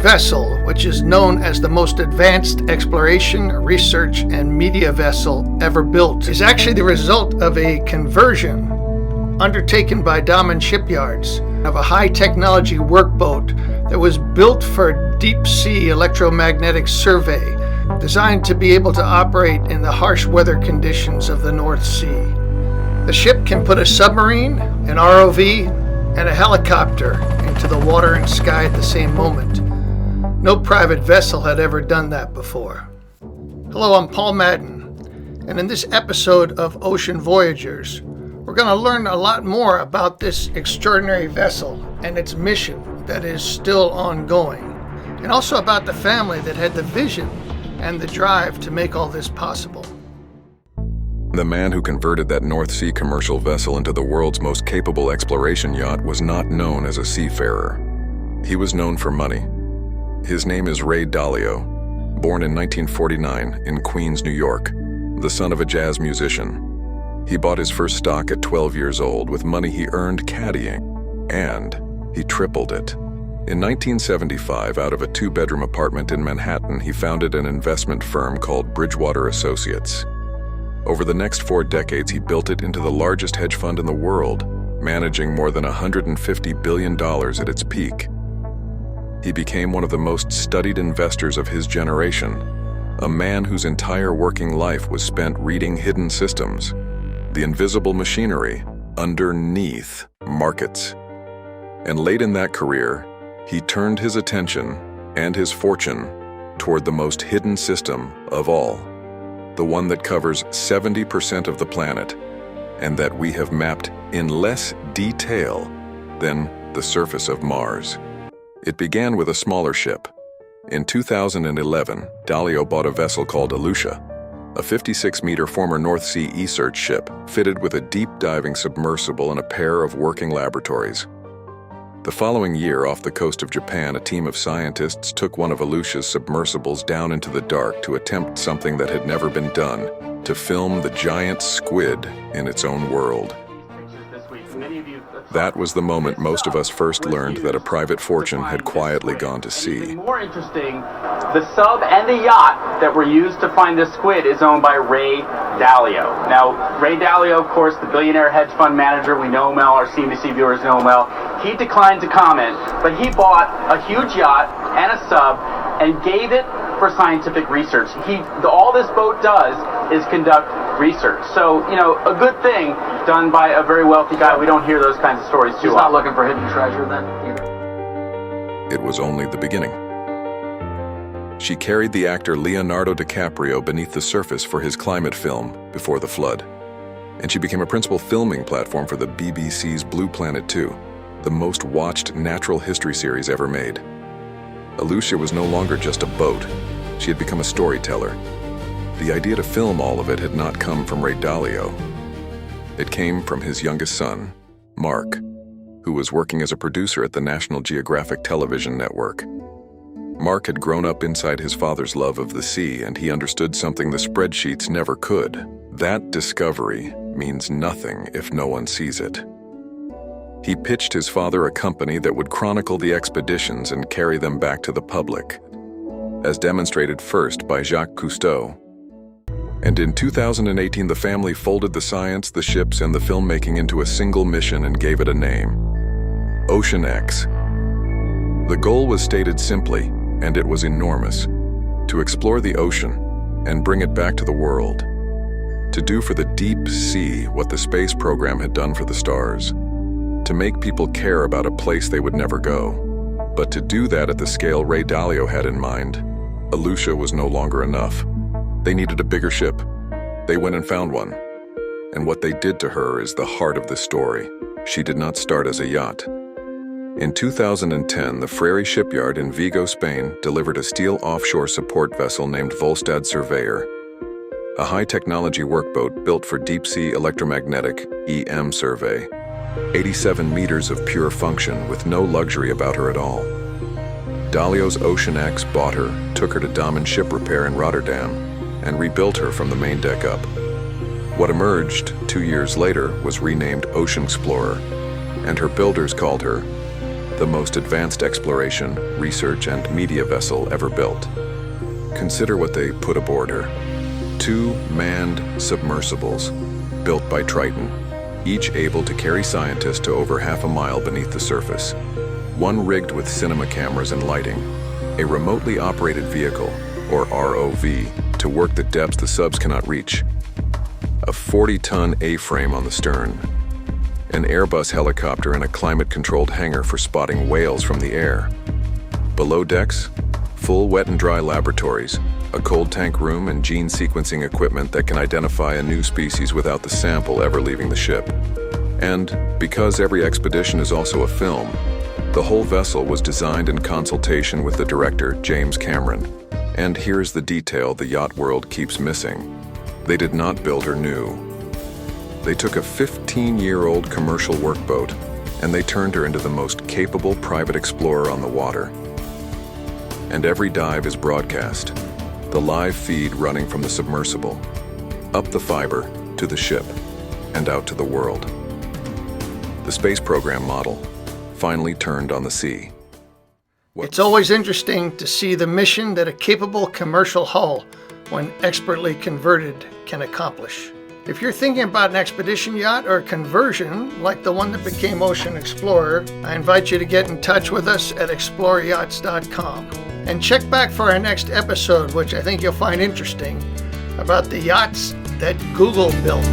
vessel, which is known as the most advanced exploration, research, and media vessel ever built, is actually the result of a conversion undertaken by Damen Shipyards of a high-technology workboat that was built for deep-sea electromagnetic survey, designed to be able to operate in the harsh weather conditions of the North Sea. The ship can put a submarine, an ROV, and a helicopter into the water and sky at the same moment. No private vessel had ever done that before. Hello, I'm Paul Madden, and in this episode of Ocean Voyagers, we're going to learn a lot more about this extraordinary vessel and its mission that is still ongoing, and also about the family that had the vision and the drive to make all this possible. The man who converted that North Sea commercial vessel into the world's most capable exploration yacht was not known as a seafarer. He was known for money. His name is Ray Dalio, born in 1949 in Queens, New York, the son of a jazz musician. He bought his first stock at 12 years old with money he earned caddying, and he tripled it. In 1975, out of a two-bedroom apartment in Manhattan, he founded an investment firm called Bridgewater Associates. Over the next 4 decades, he built it into the largest hedge fund in the world, managing more than $150 billion at its peak. He became one of the most studied investors of his generation, a man whose entire working life was spent reading hidden systems, the invisible machinery underneath markets. And late in that career, he turned his attention and his fortune toward the most hidden system of all, the one that covers 70% of the planet, and that we have mapped in less detail than the surface of Mars. It began with a smaller ship. In 2011, Dalio bought a vessel called Alucia, a 56-meter former North Sea research ship fitted with a deep-diving submersible and a pair of working laboratories. The following year, off the coast of Japan, a team of scientists took one of Alucia's submersibles down into the dark to attempt something that had never been done, to film the giant squid in its own world. That was the moment most of us first learned that a private fortune had quietly gone to sea. More interesting, the sub and the yacht that were used to find the squid is owned by Ray Dalio. Now, Ray Dalio, of course, the billionaire hedge fund manager, we know him well, our CNBC viewers know him well. He declined to comment, but he bought a huge yacht and a sub and gave it for scientific research. All this boat does is conduct research. So, a good thing done by a very wealthy guy. We don't hear those kinds of stories too often. He's not looking for hidden treasure then either. It was only the beginning. She carried the actor Leonardo DiCaprio beneath the surface for his climate film, Before the Flood. And she became a principal filming platform for the BBC's Blue Planet 2, the most watched natural history series ever made. Alucia was no longer just a boat. She had become a storyteller. The idea to film all of it had not come from Ray Dalio. It came from his youngest son, Mark, who was working as a producer at the National Geographic television network. Mark had grown up inside his father's love of the sea, and he understood something the spreadsheets never could. That discovery means nothing if no one sees it. He pitched his father a company that would chronicle the expeditions and carry them back to the public, as demonstrated first by Jacques Cousteau. And in 2018, the family folded the science, the ships, and the filmmaking into a single mission and gave it a name: OceanX. The goal was stated simply, and it was enormous: to explore the ocean and bring it back to the world. To do for the deep sea what the space program had done for the stars. To make people care about a place they would never go. But to do that at the scale Ray Dalio had in mind, Alucia was no longer enough. They needed a bigger ship. They went and found one. And what they did to her is the heart of the story. She did not start as a yacht. In 2010, the Frary shipyard in Vigo, Spain, delivered a steel offshore support vessel named Volstad Surveyor, a high-technology workboat built for deep-sea electromagnetic (EM) survey. 87 meters of pure function with no luxury about her at all. Dalio's OceanX bought her, took her to Damen Ship Repair in Rotterdam, and rebuilt her from the main deck up. What emerged 2 years later was renamed OceanXplorer, and her builders called her the most advanced exploration, research, and media vessel ever built. Consider what they put aboard her. 2 manned submersibles, built by Triton, each able to carry scientists to over half a mile beneath the surface. 1 rigged with cinema cameras and lighting. A remotely operated vehicle, or ROV, to work the depths the subs cannot reach. A 40-ton A-frame on the stern. An Airbus helicopter and a climate-controlled hangar for spotting whales from the air. Below decks, full wet and dry laboratories, a cold tank room and gene sequencing equipment that can identify a new species without the sample ever leaving the ship. And because every expedition is also a film, the whole vessel was designed in consultation with the director, James Cameron. And here's the detail the yacht world keeps missing. They did not build her new. They took a 15-year-old commercial workboat and they turned her into the most capable private explorer on the water. And every dive is broadcast, the live feed running from the submersible, up the fiber, to the ship, and out to the world. The space program model finally turned on the sea. It's always interesting to see the mission that a capable commercial hull, when expertly converted, can accomplish. If you're thinking about an expedition yacht or a conversion like the one that became OceanXplorer, I invite you to get in touch with us at exploreyachts.com. And check back for our next episode, which I think you'll find interesting, about the yachts that Google built.